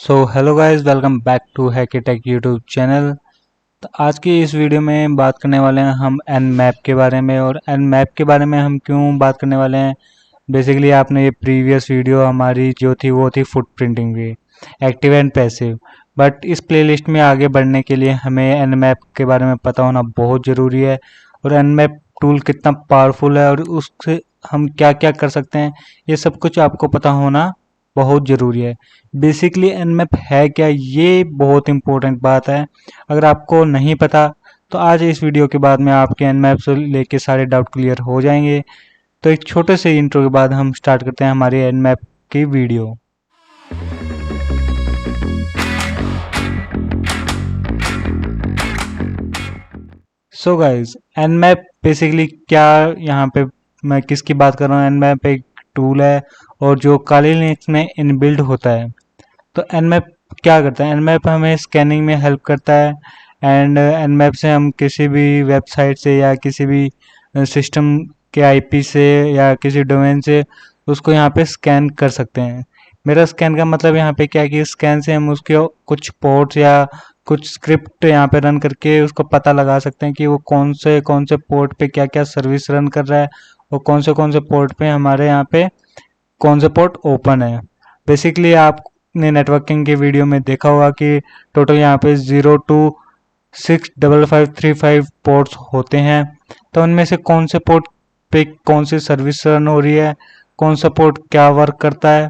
So hello guys, welcome back to hackatech YouTube channel. तो आज की इस वीडियो में बात करने वाले हैं हम एन मैप के बारे में। और एन मैप के बारे में हम क्यों बात करने वाले हैं, बेसिकली आपने ये प्रीवियस वीडियो हमारी जो थी वो थी फुटप्रिंटिंग की, एक्टिव एंड पैसिव। बट इस प्लेलिस्ट में आगे बढ़ने के लिए हमें एन मैप के बारे में पता होना बहुत ज़रूरी है। और एन मैप टूल कितना पावरफुल है और उससे हम क्या क्या कर सकते हैं, ये सब कुछ आपको पता होना बहुत ज़रूरी है। बेसिकली एनमैप है क्या, ये बहुत इंपॉर्टेंट बात है। अगर आपको नहीं पता तो आज इस वीडियो के बाद में आपके एनमैप से लेके सारे डाउट क्लियर हो जाएंगे। तो एक छोटे से इंट्रो के बाद हम स्टार्ट करते हैं हमारी एनमैप की video. So guys, Nmap basically क्या, यहाँ पे मैं किसकी बात कर रहा हूँ। एनमैप एक टूल है और जो काली लिनक्स में इनबिल्ट होता है। तो एनमैप क्या करता है, एनमैप हमें स्कैनिंग में हेल्प करता है। एंड एनमैप से हम किसी भी वेबसाइट से या किसी भी सिस्टम के आईपी से या किसी डोमेन से उसको यहाँ पे स्कैन कर सकते हैं। मेरा स्कैन का मतलब यहाँ पे क्या है कि स्कैन से हम उसके कुछ पोर्ट्स या कुछ स्क्रिप्ट यहाँ पे रन करके उसको पता लगा सकते हैं कि वो कौन से पोर्ट पे क्या क्या सर्विस रन कर रहा है और कौन से पोर्ट पे हमारे यहाँ पे कौन से पोर्ट ओपन है। बेसिकली आपने नेटवर्किंग के वीडियो में देखा होगा कि टोटल यहाँ पे 0 to 65535 पोर्ट्स होते हैं। तो उनमें से कौन से पोर्ट पे कौन सी सर्विस रन हो रही है, कौन सा पोर्ट क्या वर्क करता है,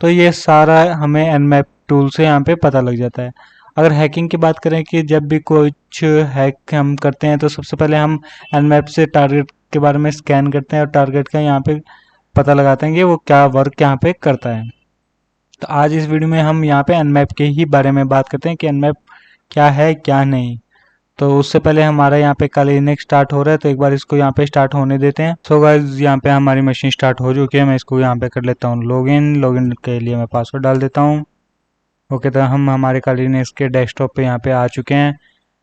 तो ये सारा हमें एनमैप टूल से यहाँ पे पता लग जाता है। अगर हैकिंग की बात करें कि जब भी कुछ हैक हम करते हैं तो सबसे पहले हम एनमैप से टारगेट के बारे में स्कैन करते हैं और टारगेट का यहाँ पे पता लगाते हैं कि वो क्या वर्क यहाँ पे करता है। तो आज इस वीडियो में हम यहाँ पे एनमैप के ही बारे में बात करते हैं कि एनमैप क्या है क्या नहीं। तो उससे पहले हमारा यहाँ पे कल लिनक्स स्टार्ट हो रहा है, तो एक बार इसको यहाँ पे स्टार्ट होने देते हैं। सो गाइस, यहाँ पे हमारी मशीन स्टार्ट हो चुकी है। मैं इसको यहाँ पे कर लेता हूँ लॉगिन के लिए मैं पासवर्ड डाल देता हूँ। ओके, तो हम हमारे कल लिनक्स के डेस्कटॉप पे यहाँ पे आ चुके हैं।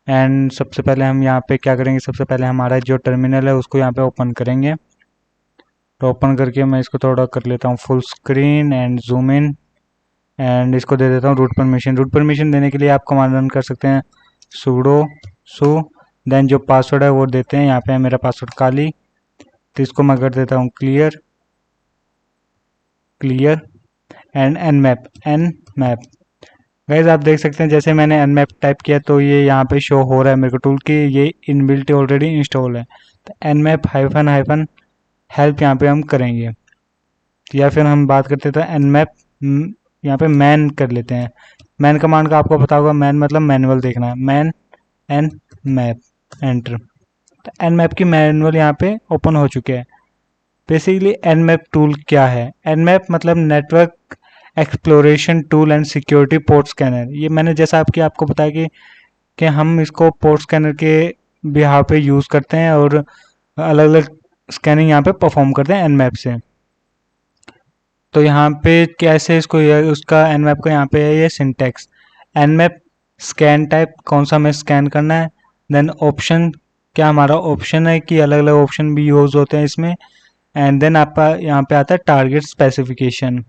एंड सबसे पहले हम यहाँ पे क्या करेंगे, सबसे पहले हमारा जो टर्मिनल है उसको यहाँ पे ओपन करेंगे। तो ओपन करके मैं इसको थोड़ा कर लेता हूँ full screen and zoom in. And इसको दे देता हूँ रूट परमिशन। रूट परमिशन देने के लिए आप कमांड रन कर सकते हैं sudo su, देन जो पासवर्ड है वो देते हैं। यहाँ पे है मेरा पासवर्ड काली, तो इसको मैं कर देता हूँ क्लियर एंड nmap। गाइज आप देख सकते हैं जैसे मैंने nmap टाइप किया तो ये यहाँ पे शो हो रहा है मेरे को टूल की ये इनबिल्ट ऑलरेडी इंस्टॉल है। तो nmap हाइफन हेल्प यहाँ पे हम करेंगे, या फिर हम बात करते थे nmap यहाँ पे मैन कर लेते हैं। मैन कमांड का आपको पता होगा, मैन मतलब मैनुअल देखना है, मैन एन मैप एंटर। तो एन मैप की मैनुअल यहाँ पे ओपन हो चुके हैं। बेसिकली एन मैप टूल क्या है, एन मैप मतलब network exploration tool and security port scanner. ये मैंने जैसा आपको बताया कि हम इसको पोर्ट स्कैनर के बिहार पे यूज़ करते हैं और अलग अलग स्कैनिंग यहाँ पे परफॉर्म करते हैं एन मैप से। तो यहाँ पे कैसे इसको उसका एन मैप का यहाँ पे है ये syntax, nmap scan type कौन सा हमें स्कैन करना है, देन ऑप्शन क्या हमारा ऑप्शन है कि अलग अलग ऑप्शन भी यूज़ होते हैं इसमें। एंड देन आपका यहाँ पे आता है टारगेट स्पेसिफिकेशन।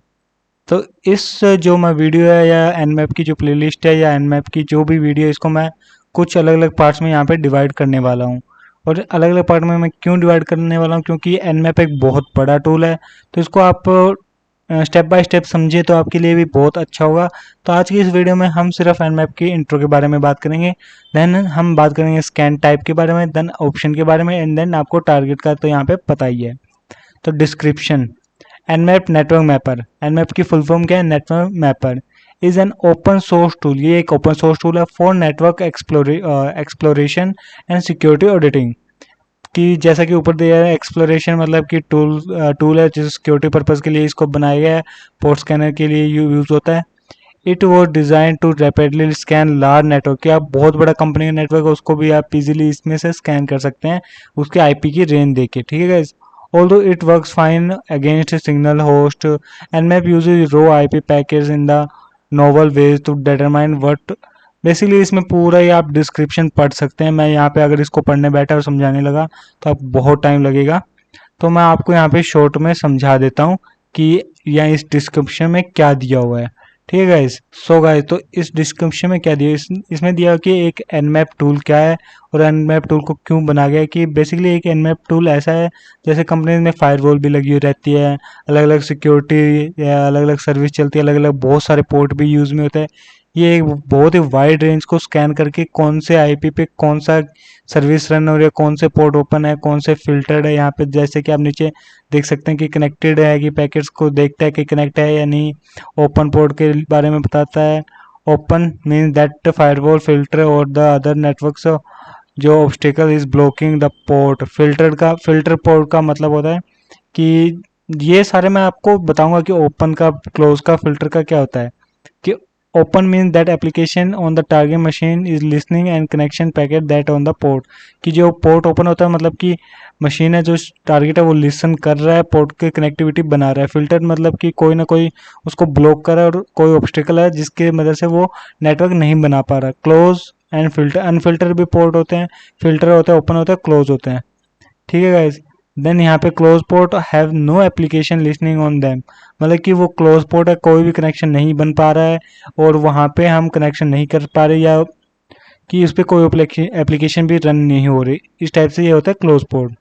तो इस जो मैं वीडियो है या एन मैप की जो प्लेलिस्ट है या एन मैप की जो भी वीडियो, इसको मैं कुछ अलग अलग पार्ट्स में यहाँ पे डिवाइड करने वाला हूँ। और अलग अलग पार्ट में मैं क्यों डिवाइड करने वाला हूँ, क्योंकि एन मैप एक बहुत बड़ा टूल है। तो इसको आप स्टेप बाय स्टेप समझिए तो आपके लिए भी बहुत अच्छा होगा। तो आज की इस वीडियो में हम सिर्फ एनमैप की इंट्रो के बारे में बात करेंगे, देन हम बात करेंगे स्कैन टाइप के बारे में, देन ऑप्शन के बारे में, एंड देन आपको टारगेट का तो यहाँ पे पता ही है। तो description, Nmap network mapper. Nmap की फुल फॉर्म क्या है, network mapper is an open source tool. ये एक ओपन सोर्स टूल है for network exploration and security auditing. कि जैसा कि ऊपर दिया है, एक्सप्लोरेशन मतलब कि टूल है जो सिक्योरिटी पर्पज़ के लिए इसको बनाया गया है, पोर्ट स्कैनर के लिए यूज़ होता है। It was design to rapidly scan large network, कि आप बहुत बड़ा कंपनी का नेटवर्क है उसको भी आप इजीली इसमें से स्कैन कर सकते हैं उसके आईपी की रेंज देख के, ठीक है guys. Although it works fine against signal host, nmap uses raw IP packets in the novel ways to determine what. Basically इसमें पूरा ही आप डिस्क्रिप्शन पढ़ सकते हैं। मैं यहाँ पे अगर इसको पढ़ने बैठा और समझाने लगा तो आप बहुत टाइम लगेगा, तो मैं आपको यहाँ पे शॉर्ट में समझा देता हूँ कि यहाँ इस डिस्क्रिप्शन में क्या दिया हुआ है, ठीक है गाइस। सो गाइस, तो इस डिस्क्रिप्शन में क्या दिया, इसमें दिया कि एक nmap टूल क्या है और nmap टूल को क्यों बना गया है। कि बेसिकली एक nmap टूल ऐसा है, जैसे कंपनी में फायरवॉल भी लगी हुई रहती है, अलग अलग सिक्योरिटी या अलग अलग सर्विस चलती है, अलग अलग बहुत सारे पोर्ट भी यूज़ में होते हैं। ये एक बहुत ही वाइड रेंज को स्कैन करके कौन से आईपी पे कौन सा सर्विस रन हो रही है, कौन से पोर्ट ओपन है, कौन से फिल्टर्ड है। यहाँ पे जैसे कि आप नीचे देख सकते हैं कि कनेक्टेड है, कि पैकेट्स को देखता है कि कनेक्ट है या नहीं। ओपन पोर्ट के बारे में बताता है। Open means that firewall filter और द अदर नेटवर्क्स जो obstacle is blocking the port. Filter port का मतलब होता है कि ये सारे मैं आपको बताऊंगा कि ओपन का, क्लोज का, फिल्टर का क्या होता है। कि open means that application on the target machine is listening and connection packet that on the port. कि जो पोर्ट ओपन होता है मतलब कि मशीन है जो टारगेट है वो लिसन कर रहा है, पोर्ट की कनेक्टिविटी बना रहा है। फिल्टर मतलब कि कोई ना कोई उसको ब्लॉक कर रहा है और कोई ऑब्स्टिकल है जिसकी मदद से वो नेटवर्क नहीं बना पा रहा। क्लोज एंड फिल्टर, अनफिल्टर भी पोर्ट होते हैं, फिल्टर होता है, ओपन होता है, क्लोज होते हैं। ठीक है गाइज। देन यहाँ पे close port have no application listening on them. मतलब कि वो क्लोज पोर्ट है, कोई भी कनेक्शन नहीं बन पा रहा है और वहाँ पे हम कनेक्शन नहीं कर पा रहे, या कि उस पर कोई एप्लीकेशन भी रन नहीं हो रही। इस टाइप से ये होता है close port.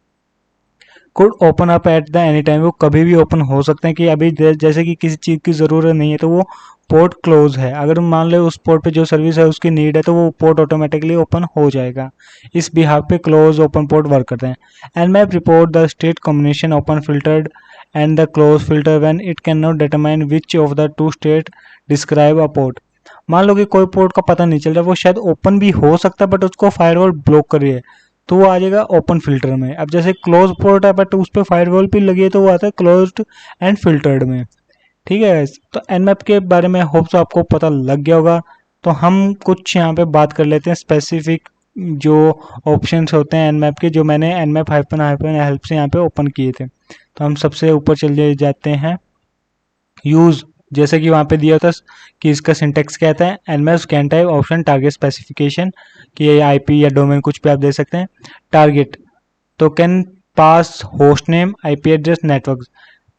Could open up at the any time, वो कभी भी ओपन हो सकते हैं। कि अभी जैसे कि किसी चीज़ की ज़रूरत नहीं है तो वो पोर्ट क्लोज है, अगर मान लो उस पोर्ट पे जो सर्विस है उसकी नीड है तो वो पोर्ट ऑटोमेटिकली ओपन हो जाएगा। इस बिहाफ पे क्लोज ओपन पोर्ट वर्क करते हैं। And map report the state combination open filtered and the close filter when it can not determine which of the two state describe a port. मान लो कि कोई port का पता नहीं चल रहा, वो शायद ओपन भी हो सकता है बट उसको फायरवॉल ब्लॉक कर रही है, तो वो आ जाएगा ओपन फिल्टर में। अब जैसे क्लोज पोर्ट है बट उस पर फायरवॉल भी लगी है तो वो आता है क्लोज्ड एंड फिल्टर्ड में। ठीक है guys? तो nmap के बारे में होप सो आपको पता लग गया होगा। तो हम कुछ यहाँ पे बात कर लेते हैं स्पेसिफिक जो ऑप्शंस होते हैं nmap के, जो मैंने nmap हाइफन हाइफन हेल्प से यहाँ पे ओपन किए थे। तो हम सबसे ऊपर चले जाते हैं, यूज। जैसे कि वहाँ पे दिया था कि इसका सिंटेक्स क्या आता है, nmap scan type option target specification, कि ये आईपी या डोमेन कुछ भी आप दे सकते हैं। टारगेट तो can pass host name, IP address, network.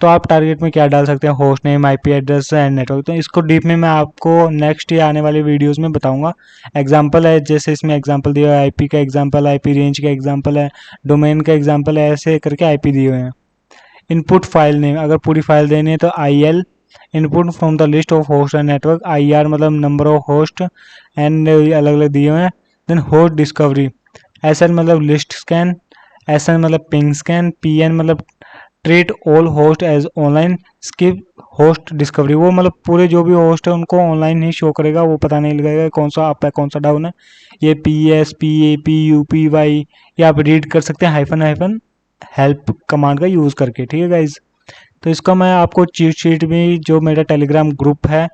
तो आप टारगेट में क्या डाल सकते हैं, host name, IP address and network. तो इसको डीप में मैं आपको नेक्स्ट या आने वाले वीडियोस में बताऊंगा। एग्जांपल है, जैसे इसमें एग्जांपल दिया है, आईपी का एग्जांपल, आईपी रेंज का एग्जांपल है, डोमेन का एग्जांपल है, ऐसे करके आईपी दिए हुए हैं। इनपुट फाइल नेम, अगर पूरी फाइल देनी है तो I L. Input from the list of host and network, I R मतलब नंबर ऑफ होस्ट एंड अलग अलग दिए हुए हैं। Then host discovery, S N मतलब लिस्ट स्कैन, एस एन मतलब पिंग स्कैन, पी एन मतलब treat all host as online, skip host discovery, वो मतलब पूरे जो भी होस्ट है उनको ऑनलाइन ही शो करेगा, वो पता नहीं लगेगा कौन सा अप है कौन सा डाउन है। ये P S, P A, P U, P Y, ये आप रीड कर सकते हैं हाइफन हाइफन हेल्प कमांड का यूज़ करके। ठीक है गाइज। तो इसका मैं आपको चीट शीट में, जो मेरा टेलीग्राम ग्रुप है,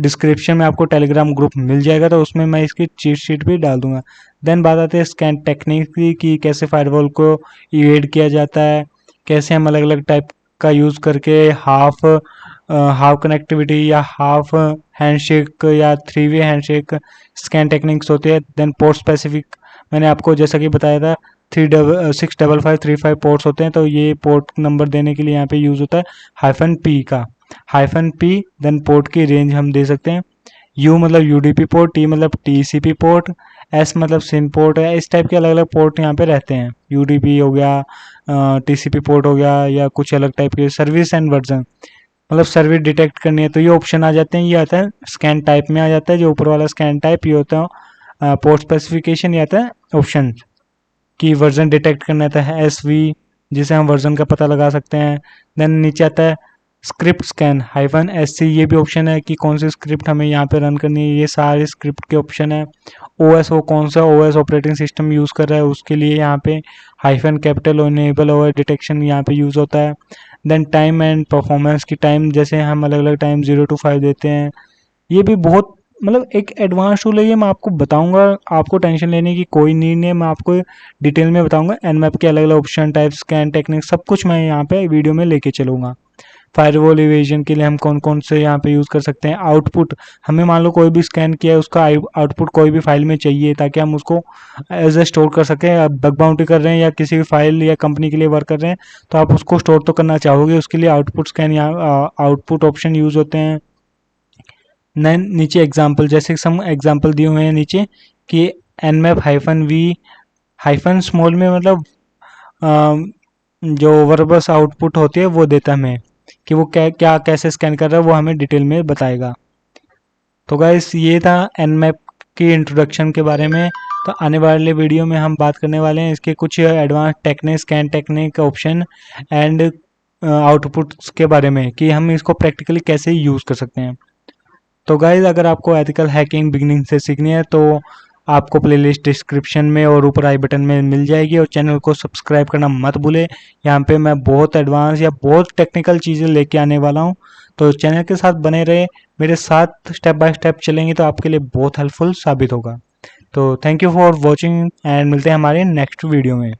डिस्क्रिप्शन में आपको टेलीग्राम ग्रुप मिल जाएगा, तो उसमें मैं इसकी चीट शीट भी डाल दूंगा। देन बात आती है स्कैन टेक्निक की, कि कैसे फायरवॉल को इवेड किया जाता है, कैसे हम अलग अलग टाइप का यूज़ करके हाफ हाफ कनेक्टिविटी या हाफ हैंडशेक या three way handshake scan techniques होती है। देन पोर्ट स्पेसिफिक, मैंने आपको जैसा कि बताया था 65535 पोर्ट्स होते हैं, तो ये पोर्ट नंबर देने के लिए यहाँ पे यूज़ होता है हाइफन पी का, हाइफन पी। देन पोर्ट की रेंज हम दे सकते हैं, यू मतलब यूडीपी पोर्ट, टी मतलब टीसीपी पोर्ट, एस मतलब सिम पोर्ट है। इस टाइप के अलग अलग पोर्ट यहाँ पे रहते हैं, यूडीपी हो गया, टीसीपी पोर्ट हो गया, या कुछ अलग टाइप के। सर्विस एंड वर्जन मतलब सर्विस डिटेक्ट करनी है तो ये ऑप्शन आ जाते हैं, ये आता है स्कैन टाइप में आ जाता है, जो ऊपर वाला स्कैन टाइप ये होता है पोर्ट स्पेसिफिकेशन, ये आता है ऑप्शन की। वर्जन डिटेक्ट करना आता है एस वी, जिसे हम वर्जन का पता लगा सकते हैं। देन नीचे आता है script scan hyphen S C, ये भी ऑप्शन है कि कौन सी स्क्रिप्ट हमें यहाँ पे रन करनी है, ये सारे स्क्रिप्ट के ऑप्शन है। ओएस, वो कौन सा ओएस ऑपरेटिंग सिस्टम यूज़ कर रहा है उसके लिए यहाँ पे hyphen capital enable OS detection यहाँ पे यूज़ होता है। देन टाइम एंड परफॉर्मेंस की टाइम, जैसे हम अलग अलग टाइम 0 to 5 देते हैं, ये भी बहुत मतलब एक एडवांस टूल है। ये मैं आपको बताऊंगा, आपको टेंशन लेने की कोई नीड नहीं है, मैं आपको डिटेल में बताऊंगा। एनमैप के अलग अलग ऑप्शन, टाइप, स्कैन टेक्निक, सब कुछ मैं यहाँ पे वीडियो में लेके चलूँगा। फायरवॉल इवेजन के लिए हम कौन कौन से यहाँ पे यूज़ कर सकते हैं। आउटपुट, हमें मान लो कोई भी स्कैन किया है उसका आउटपुट कोई भी फाइल में चाहिए ताकि हम उसको एज ए स्टोर कर सकें। अब बग बाउंटी कर रहे हैं या किसी भी फाइल या कंपनी के लिए वर्क कर रहे हैं तो आप उसको स्टोर तो करना चाहोगे, उसके लिए आउटपुट स्कैन या आउटपुट ऑप्शन यूज़ होते हैं। नीचे एग्जाम्पल, जैसे सम एग्जाम्पल दिए हुए हैं नीचे कि nmap -v हाइफन स्मॉल में मतलब जो वर्बस आउटपुट होती है वो देता हमें कि वो क्या क्या कैसे स्कैन कर रहा है, वो हमें डिटेल में बताएगा। तो गाइस ये था nmap की इंट्रोडक्शन के बारे में। तो आने वाले वीडियो में हम बात करने वाले हैं इसके कुछ advance technique, scan technique, option and outputs के बारे में कि हम इसको प्रैक्टिकली कैसे यूज़ कर सकते हैं। तो गाइज अगर आपको एथिकल हैकिंग बिगिनिंग से सीखनी है तो आपको प्लेलिस्ट डिस्क्रिप्शन में और ऊपर आई बटन में मिल जाएगी, और चैनल को सब्सक्राइब करना मत भूले। यहाँ पे मैं बहुत एडवांस या बहुत टेक्निकल चीज़ें लेके आने वाला हूँ, तो चैनल के साथ बने रहे, मेरे साथ स्टेप बाय स्टेप चलेंगे तो आपके लिए बहुत हेल्पफुल साबित होगा। तो thank you for watching and मिलते हैं हमारे नेक्स्ट वीडियो में।